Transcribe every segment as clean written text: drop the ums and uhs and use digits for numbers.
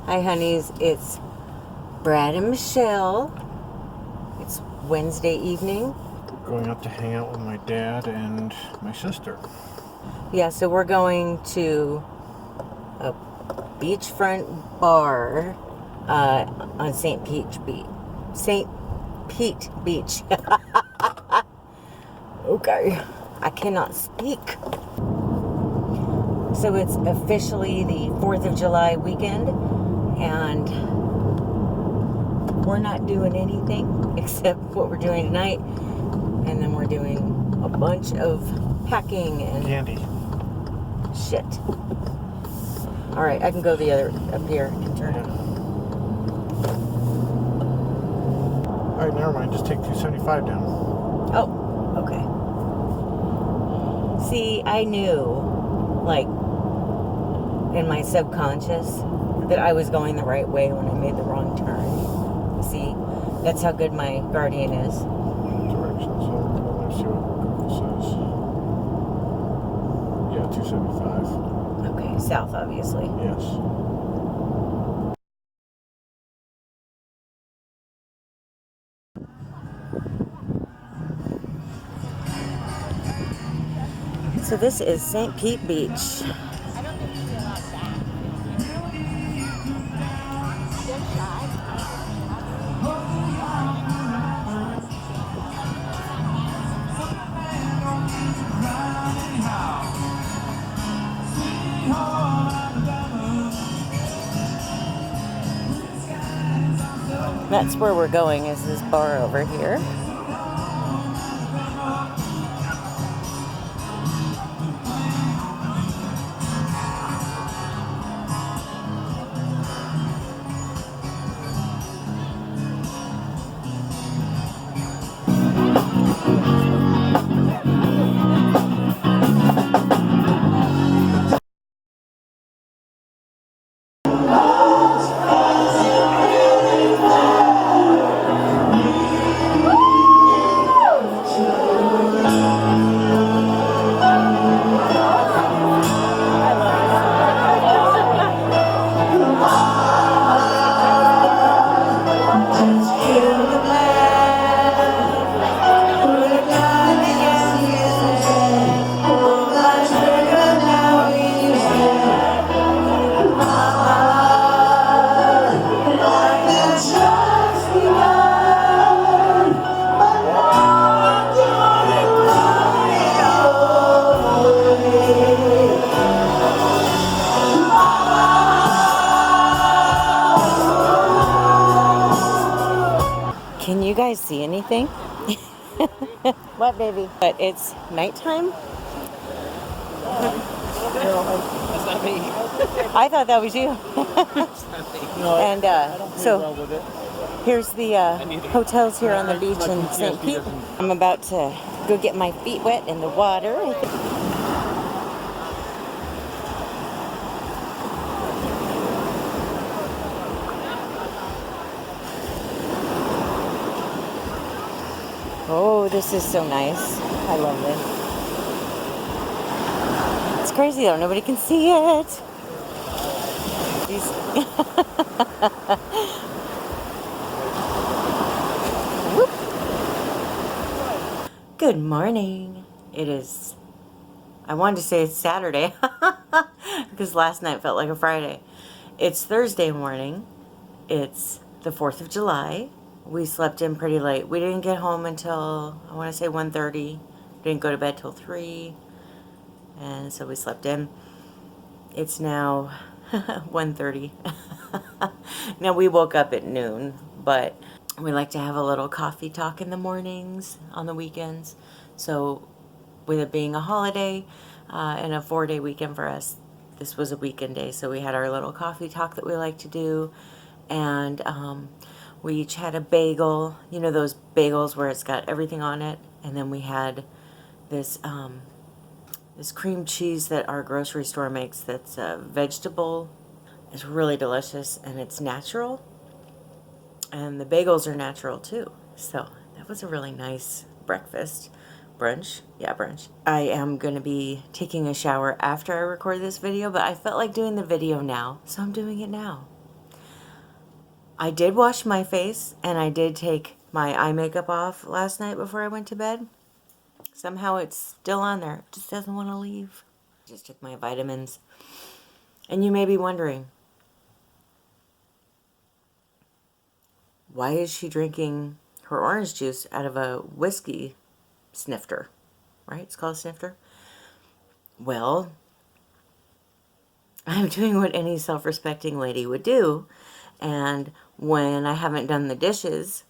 Hi, honeys. It's Brad and Michelle. It's Wednesday evening. Going up to hang out with my dad and my sister. Yeah, so we're going to a beachfront bar on St. Pete Beach. St. Pete Beach. Okay, I cannot speak. So it's officially the 4th of July weekend, and we're not doing anything except what we're doing tonight, and then we're doing a bunch of packing and candy. Shit. All right, I can go the other up here and turn it. All right, never mind. Just take 275 down. Oh, okay. See, I knew, like, in my subconscious that I was going the right way when I made the wrong turn. See, that's how good my guardian is. Directions. So let's see what Google says. Yeah, 275. Okay, south, obviously. Yes. So this is St. Pete Beach. That's where we're going, is this bar over here. Can you guys see anything? What, baby? But it's nighttime. That's not me. I thought that was you. No, And I don't play so well with it. here's the hotels here on the beach in St. Pete. I'm about to go get my feet wet in the water. Oh, this is so nice. I love this. It's crazy though, nobody can see it. Good morning. It is, I wanted to say it's Saturday because last night felt like a Friday. It's Thursday morning. It's the 4th of July. We slept in pretty late. We didn't get home until, I want to say 1:30. Didn't go to bed till 3. And so we slept in. It's now 1:30. Now we woke up at noon, but we like to have a little coffee talk in the mornings on the weekends. So with it being a holiday and a 4-day weekend for us, this was a weekend day. So we had our little coffee talk that we like to do. And we each had a bagel, you know, those bagels where it's got everything on it. And then we had this this cream cheese that our grocery store makes that's a vegetable. It's really delicious and it's natural. And the bagels are natural too. So that was a really nice breakfast. Brunch. Yeah, brunch. I am going to be taking a shower after I record this video, but I felt like doing the video now, so I'm doing it now. I did wash my face and I did take my eye makeup off last night before I went to bed. Somehow it's still on there. It just doesn't want to leave. Just took my vitamins. And you may be wondering, why is she drinking her orange juice out of a whiskey snifter? Right? It's called a snifter. Well, I'm doing what any self-respecting lady would do. And when I haven't done the dishes,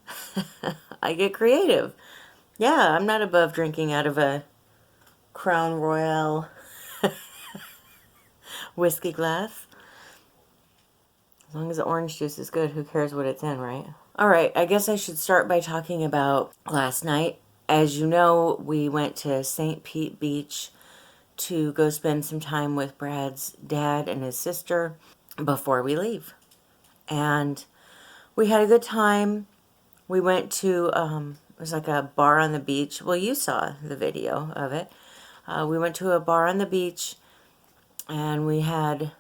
I get creative. Yeah, I'm not above drinking out of a Crown Royal whiskey glass. As long as the orange juice is good, who cares what it's in, right? All right, I guess I should start by talking about last night. As you know, we went to St. Pete Beach to go spend some time with Brad's dad and his sister before we leave. And we had a good time. We went to, it was like a bar on the beach. Well, you saw the video of it. We went to a bar on the beach and we had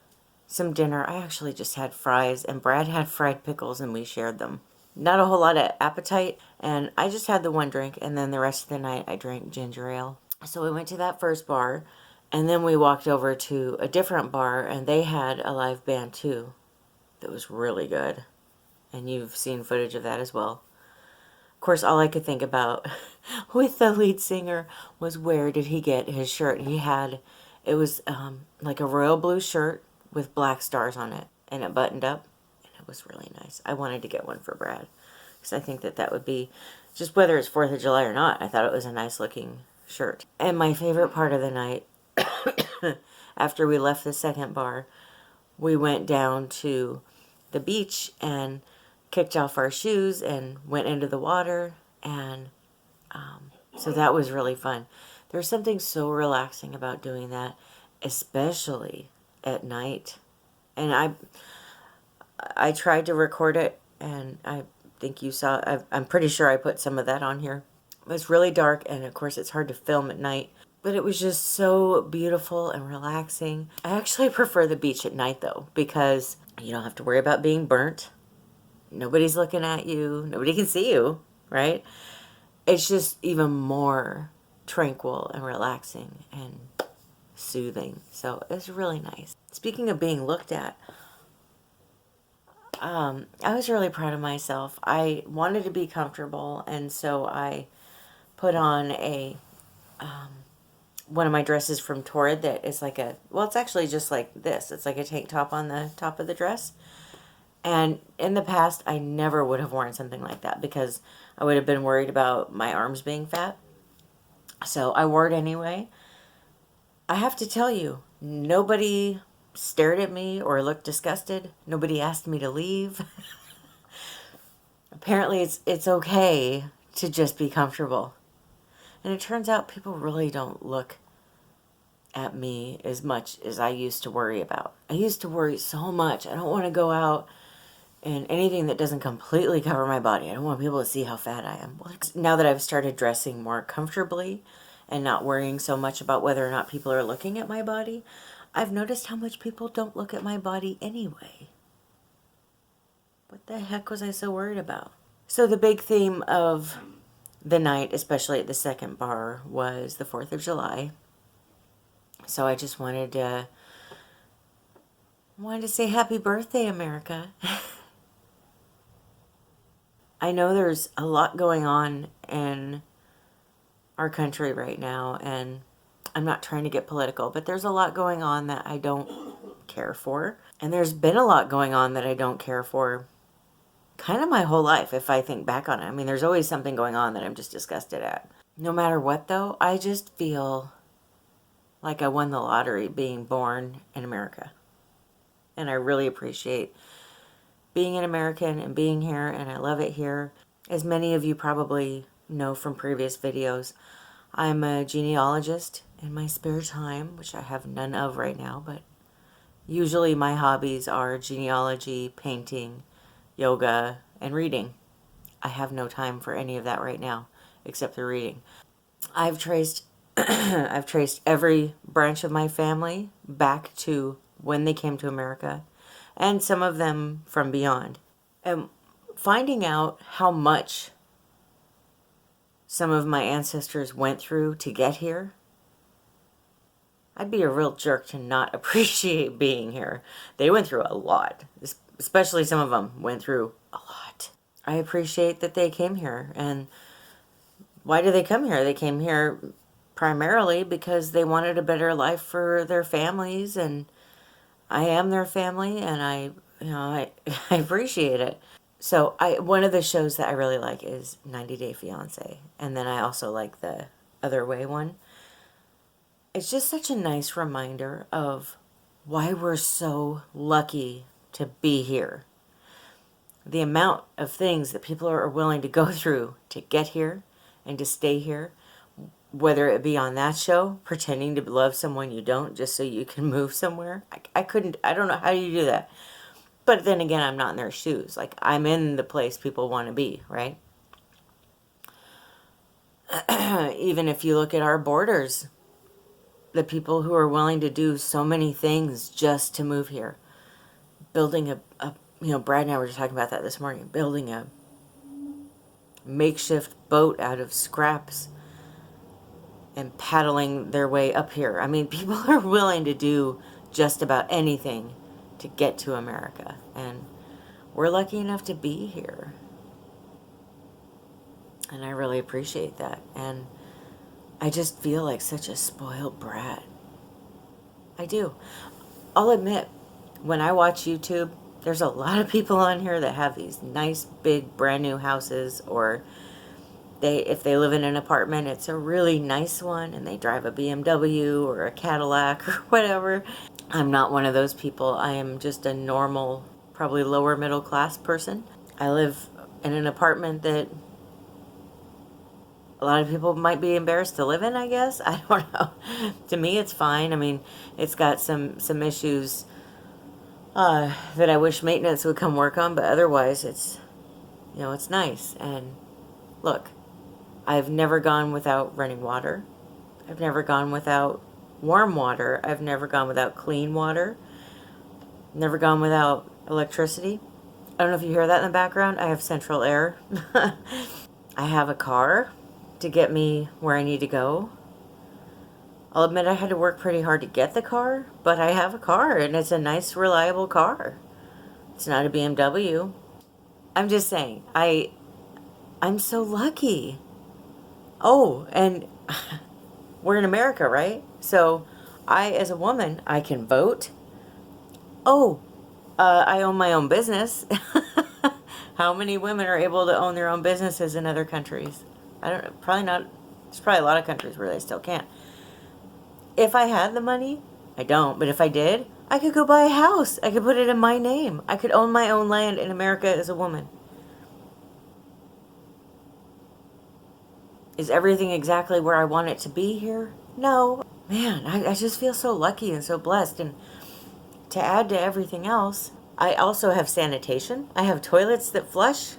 some dinner. I actually just had fries and Brad had fried pickles and we shared them. Not a whole lot of appetite, and I just had the one drink, and then the rest of the night I drank ginger ale. So we went to that first bar, and then we walked over to a different bar, and they had a live band too that was really good. And you've seen footage of that as well. Of course, all I could think about with the lead singer was, where did he get his shirt? He had, it was like a royal blue shirt with black stars on it, and it buttoned up. It was really nice. I wanted to get one for Brad because I think that that would be, just whether it's 4th of July or not, I thought it was a nice looking shirt. And my favorite part of the night, after we left the second bar, we went down to the beach and kicked off our shoes and went into the water. And so that was really fun. There's something so relaxing about doing that, especially at night. And I tried to record it, and I think you saw, I'm pretty sure I put some of that on here. It was really dark, and of course it's hard to film at night, but it was just so beautiful and relaxing. I actually prefer the beach at night though, because you don't have to worry about being burnt. Nobody's looking at you. Nobody can see you, right? It's just even more tranquil and relaxing and soothing. So it's really nice. Speaking of being looked at, I was really proud of myself. I wanted to be comfortable, and so I put on a one of my dresses from Torrid that is like a, well, it's actually just like this. It's like a tank top on the top of the dress. And in the past, I never would have worn something like that because I would have been worried about my arms being fat. So I wore it anyway. I have to tell you, nobody stared at me or looked disgusted. Nobody asked me to leave. Apparently it's okay to just be comfortable. And it turns out people really don't look at me as much as I used to worry about. I used to worry so much. I don't want to go out in anything that doesn't completely cover my body. I don't want people to see how fat I am. Well, now that I've started dressing more comfortably and not worrying so much about whether or not people are looking at my body, I've noticed how much people don't look at my body anyway. What the heck was I so worried about? So the big theme of the night, especially at the second bar, was the 4th of July. So I just wanted to say happy birthday, America. I know there's a lot going on in our country right now, and I'm not trying to get political, but there's a lot going on that I don't care for. And there's been a lot going on that I don't care for kind of my whole life, if I think back on it. I mean, there's always something going on that I'm just disgusted at. No matter what, though, I just feel like I won the lottery being born in America. And I really appreciate being an American and being here, and I love it here. As many of you probably know from previous videos, I'm a genealogist in my spare time, which I have none of right now, but usually my hobbies are genealogy, painting, yoga, and reading. I have no time for any of that right now, except for reading. I've traced every branch of my family back to when they came to America, and some of them from beyond. And finding out how much some of my ancestors went through to get here, I'd be a real jerk to not appreciate being here. They went through a lot, especially some of them went through a lot. I appreciate that they came here. And why do they come here? They came here primarily because they wanted a better life for their families, and I am their family, and I appreciate it. So one of the shows that I really like is 90 Day Fiance, and then I also like the Other Way one. It's just such a nice reminder of why we're so lucky to be here. The amount of things that people are willing to go through to get here and to stay here, whether it be on that show, pretending to love someone you don't just so you can move somewhere. I don't know how you do that. But then again, I'm not in their shoes. Like, I'm in the place people want to be, right? Even if you look at our borders, the people who are willing to do so many things just to move here. Building Brad and I were just talking about that this morning. Building a makeshift boat out of scraps and paddling their way up here. I mean, people are willing to do just about anything to get to America. And we're lucky enough to be here. And I really appreciate that. And I just feel like such a spoiled brat. I do. I'll admit, when I watch YouTube, there's a lot of people on here that have these nice, big, brand new houses, or if they live in an apartment, it's a really nice one, and they drive a BMW or a Cadillac or whatever. I'm not one of those people. I am just a normal, probably lower middle class person. I live in an apartment that a lot of people might be embarrassed to live in, I guess. I don't know. To me, it's fine. I mean, it's got some issues that I wish maintenance would come work on, but otherwise it's nice. And look, I've never gone without running water. I've never gone without warm water. I've never gone without clean water. Never gone without electricity. I don't know if you hear that in the background. I have central air. I have a car to get me where I need to go. I'll admit I had to work pretty hard to get the car, but I have a car, and it's a nice, reliable car. It's not a BMW. I'm just saying, I'm so lucky. Oh, and we're in America, right? So I, as a woman, I can vote. Oh, I own my own business. How many women are able to own their own businesses in other countries? I don't know, probably not. There's probably a lot of countries where they still can't. If I had the money, I don't, but if I did, I could go buy a house. I could put it in my name. I could own my own land in America as a woman. Is everything exactly where I want it to be here? No. Man, I just feel so lucky and so blessed. And to add to everything else, I also have sanitation. I have toilets that flush.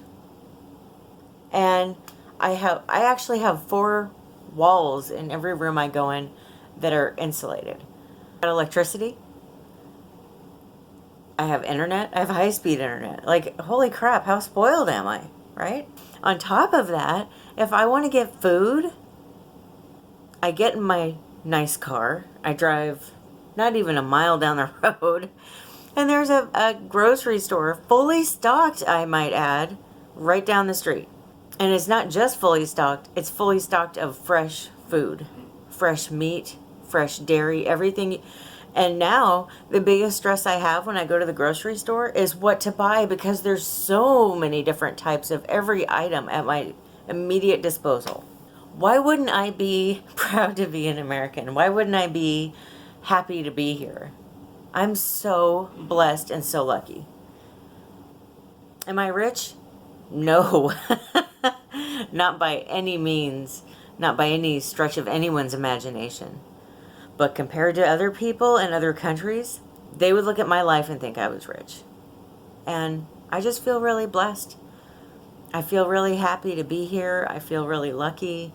And I actually have 4 walls in every room I go in that are insulated. I have electricity. I have internet. I have high-speed internet. Like, holy crap, how spoiled am I, right? On top of that, if I want to get food, I get in my nice car. I drive not even a mile down the road, and there's a grocery store, fully stocked, I might add, right down the street. And it's not just fully stocked, it's fully stocked of fresh food, fresh meat, fresh dairy, everything. And now the biggest stress I have when I go to the grocery store is what to buy, because there's so many different types of every item at my immediate disposal. Why wouldn't I be proud to be an American? Why wouldn't I be happy to be here? I'm so blessed and so lucky. Am I rich? No. Not by any means, not by any stretch of anyone's imagination. But compared to other people in other countries, they would look at my life and think I was rich. And I just feel really blessed. I feel really happy to be here. I feel really lucky.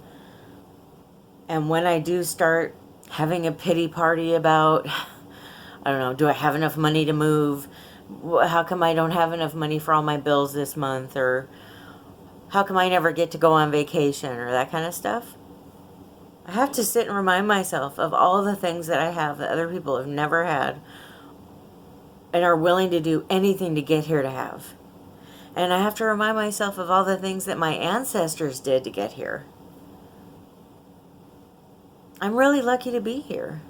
And when I do start having a pity party about, I don't know, do I have enough money to move? How come I don't have enough money for all my bills this month? Or how come I never get to go on vacation? Or that kind of stuff. I have to sit and remind myself of all the things that I have that other people have never had and are willing to do anything to get here to have. And I have to remind myself of all the things that my ancestors did to get here. I'm really lucky to be here.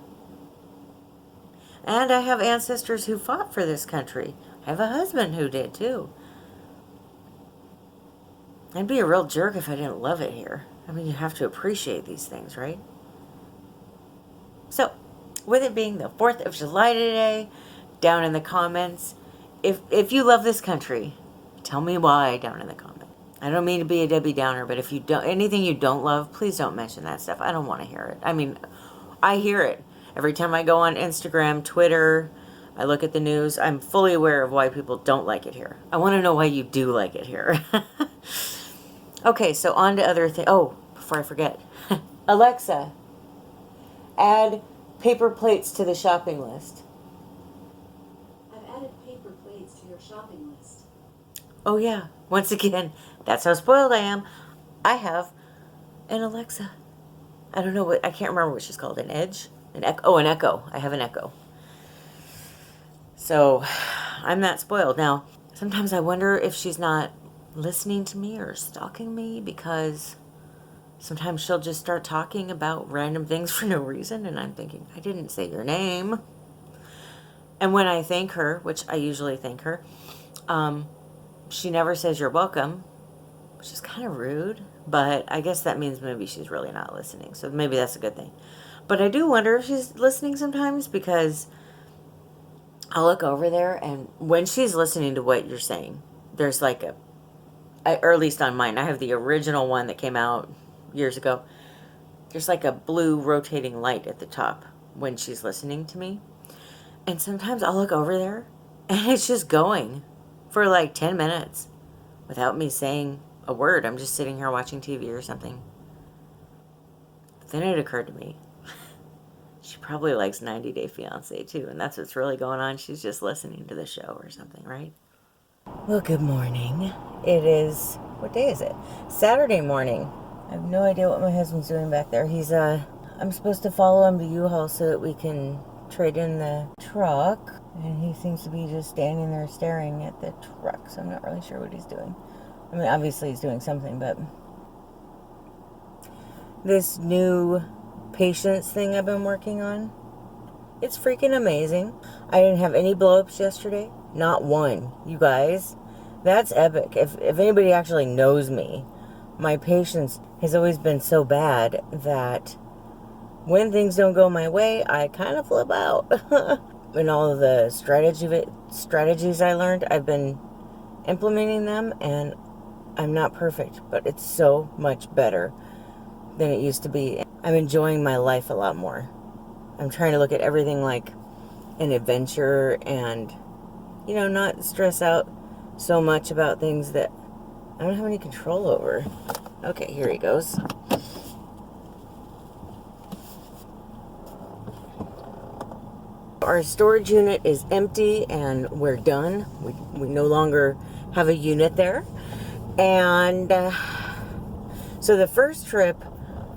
And I have ancestors who fought for this country. I have a husband who did too. I'd be a real jerk if I didn't love it here. I mean, you have to appreciate these things, right? So, with it being the 4th of July today, down in the comments, if you love this country, tell me why down in the comments. I don't mean to be a Debbie Downer, but if you don't, anything you don't love, please don't mention that stuff. I don't want to hear it. I mean, I hear it. Every time I go on Instagram, Twitter, I look at the news, I'm fully aware of why people don't like it here. I want to know why you do like it here. Okay, so on to other things. Oh, before I forget. Alexa, add paper plates to the shopping list. I've added paper plates to your shopping list. Oh yeah, once again, that's how spoiled I am. I have an Alexa. I don't know what, I can't remember what she's called. An Edge? An Echo? Oh, an Echo. I have an Echo. So, I'm that spoiled. Now, sometimes I wonder if she's not listening to me or stalking me, because sometimes she'll just start talking about random things for no reason, and I'm thinking, I didn't say your name. And when I thank her, which I usually thank her, she never says you're welcome, which is kind of rude, but I guess that means maybe she's really not listening, so maybe that's a good thing. But I do wonder if she's listening sometimes, because I'll look over there, and when she's listening to what you're saying, there's like or at least on mine, I have the original one that came out years ago. There's like a blue rotating light at the top when she's listening to me. And sometimes I'll look over there and it's just going for like 10 minutes without me saying a word. I'm just sitting here watching TV or something. But then it occurred to me, she probably likes 90 Day Fiance too, and that's what's really going on. She's just listening to the show or something, right? Well, good morning. It is, what day is it? Saturday morning. I have no idea what my husband's doing back there. He's, I'm supposed to follow him to U-Haul so that we can trade in the truck. And he seems to be just standing there staring at the truck. So I'm not really sure what he's doing. I mean, obviously he's doing something, but this new patience thing I've been working on, it's freaking amazing. I didn't have any blow-ups yesterday. Not one. You guys, that's epic. If anybody actually knows me, my patience has always been so bad that when things don't go my way, I kind of flip out. And all of the strategies I learned, I've been implementing them, and I'm not perfect, but it's so much better than it used to be. I'm enjoying my life a lot more. I'm trying to look at everything like an adventure and, you know, not stress out so much about things that I don't have any control over. Okay, here he goes. Our storage unit is empty and we're done. We no longer have a unit there. And so the first trip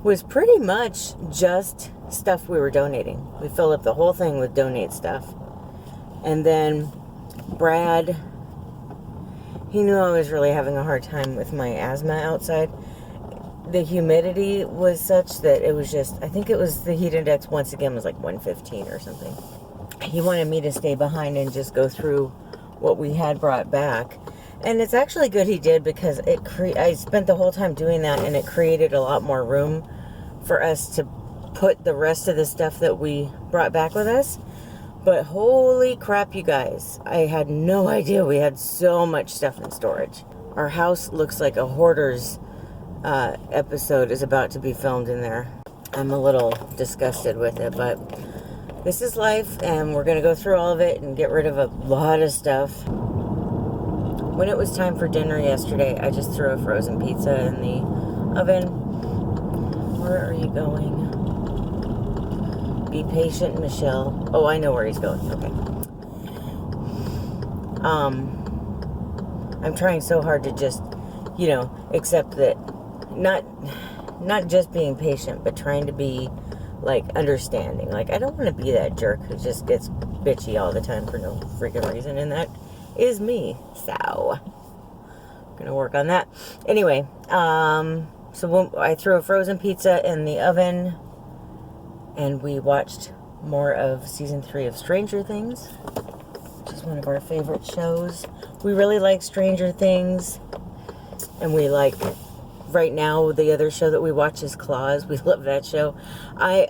was pretty much just stuff we were donating. We filled up the whole thing with donate stuff. And then Brad, he knew I was really having a hard time with my asthma outside. The humidity was such that it was just, I think it was the heat index once again was like 115 or something. He wanted me to stay behind and just go through what we had brought back. And it's actually good he did, because I spent the whole time doing that, and it created a lot more room for us to put the rest of the stuff that we brought back with us. But holy crap, you guys, I had no idea we had so much stuff in storage. Our house looks like a hoarder's episode is about to be filmed in there. I'm a little disgusted with it, but this is life, and we're going to go through all of it and get rid of a lot of stuff. When it was time for dinner yesterday, I just threw a frozen pizza in the oven. Where are you going? Be patient, Michelle. Oh, I know where he's going. Okay. I'm trying so hard to just, accept that, not just being patient, but trying to be, like, understanding. Like, I don't want to be that jerk who just gets bitchy all the time for no freaking reason, and that is me. So, I'm gonna work on that. Anyway, so when I threw a frozen pizza in the oven, and we watched more of season 3 of Stranger Things, which is one of our favorite shows. We really like Stranger Things, and we like, right now, the other show that we watch is Claws. We love that show. I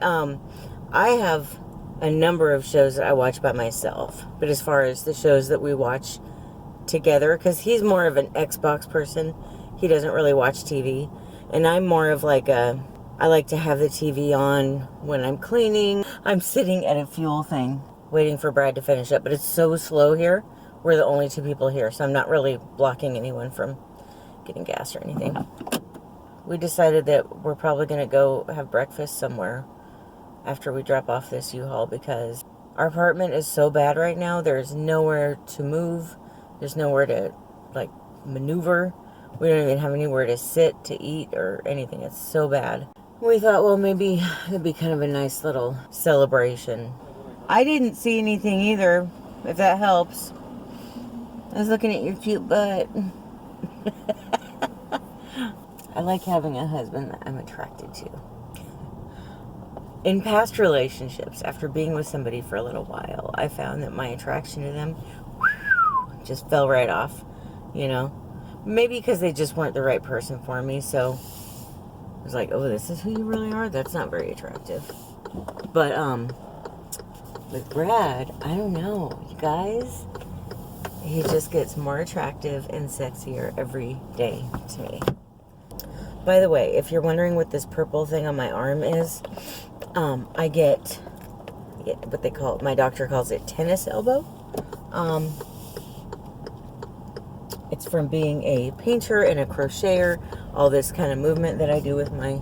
have a number of shows that I watch by myself, but as far as the shows that we watch together, because he's more of an Xbox person, he doesn't really watch TV, and I'm more of like I like to have the TV on when I'm cleaning. I'm sitting at a fuel thing waiting for Brad to finish up, but it's so slow here. We're the only 2 people here, so I'm not really blocking anyone from getting gas or anything. We decided that we're probably going to go have breakfast somewhere after we drop off this U-Haul, because our apartment is so bad right now. There's nowhere to move. There's nowhere to, like, maneuver. We don't even have anywhere to sit, to eat, or anything. It's so bad. We thought, well, maybe it'd be kind of a nice little celebration. I didn't see anything either, if that helps. I was looking at your cute butt. I like having a husband that I'm attracted to. In past relationships, after being with somebody for a little while, I found that my attraction to them just fell right off, Maybe because they just weren't the right person for me, so I was like, oh, this is who you really are? That's not very attractive. But, with Brad, I don't know, you guys, he just gets more attractive and sexier every day to me. By the way, if you're wondering what this purple thing on my arm is, I get what they call, my doctor calls it tennis elbow. It's from being a painter and a crocheter, all this kind of movement that I do with my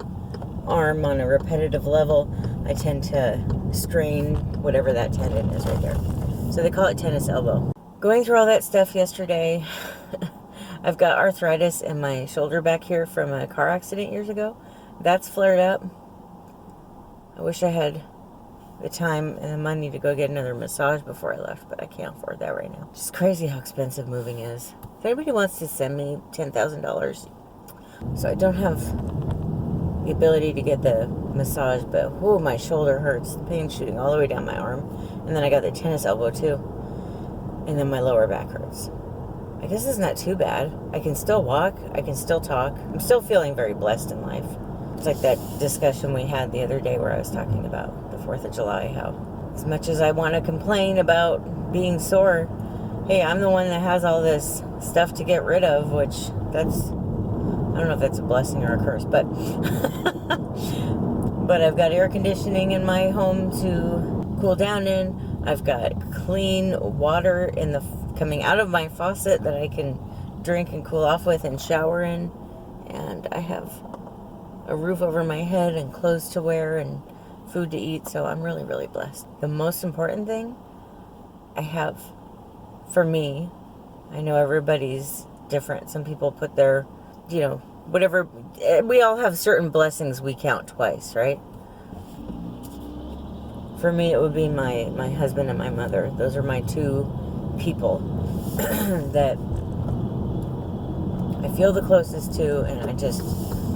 arm on a repetitive level. I tend to strain whatever that tendon is right there. So they call it tennis elbow. Going through all that stuff yesterday, I've got arthritis in my shoulder back here from a car accident years ago. That's flared up. I wish I had the time and the money to go get another massage before I left, but I can't afford that right now. It's crazy how expensive moving is. If anybody wants to send me $10,000, so I don't have the ability to get the massage, but oh, my shoulder hurts. The pain's shooting all the way down my arm, and then I got the tennis elbow too, and then my lower back hurts. I guess it's not too bad. I can still walk. I can still talk. I'm still feeling very blessed in life. It's like that discussion we had the other day where I was talking about the 4th of July, how as much as I want to complain about being sore, hey, I'm the one that has all this stuff to get rid of, which that's, I don't know if that's a blessing or a curse, but but I've got air conditioning in my home to cool down in. I've got clean water coming out of my faucet that I can drink and cool off with and shower in. And I have a roof over my head and clothes to wear and food to eat. So I'm really, really blessed. The most important thing I have for me, I know everybody's different. Some people put their, whatever. We all have certain blessings we count twice, right? For me, it would be my husband and my mother. Those are my 2 people that I feel the closest to, and I just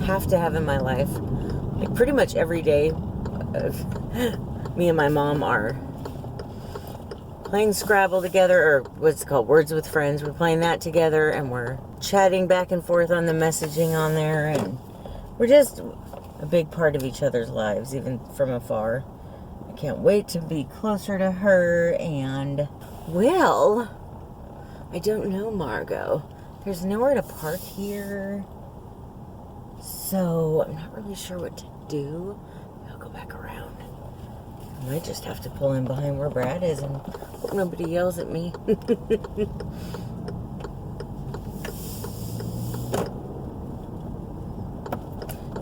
have to have in my life. Like pretty much every day, me and my mom are playing Scrabble together, or what's it called, Words with Friends. We're playing that together, and we're chatting back and forth on the messaging on there, and we're just a big part of each other's lives, even from afar. I can't wait to be closer to her. And well, I don't know, Margot. There's nowhere to park here, so I'm not really sure what to do. I'll go back around. I might just have to pull in behind where Brad is and hope nobody yells at me.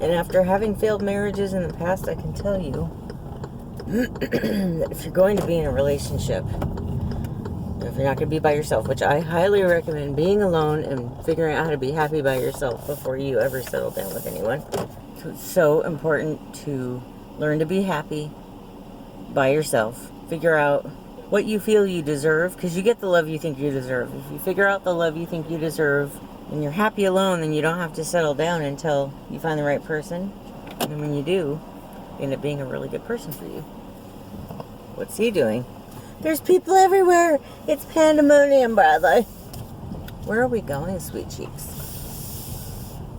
And after having failed marriages in the past, I can tell you that if you're going to be in a relationship, if You're not going to be by yourself, which I highly recommend being alone and figuring out how to be happy by yourself before you ever settle down with anyone. So it's so important to learn to be happy by yourself. Figure out what you feel you deserve, because you get the love you think you deserve. If you figure out the love you think you deserve and you're happy alone, then you don't have to settle down until you find the right person. And when you do, you end up being a really good person for you. What's he doing? There's people everywhere. It's pandemonium, brother. Where are we going, sweet cheeks?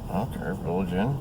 I don't care. Village Inn.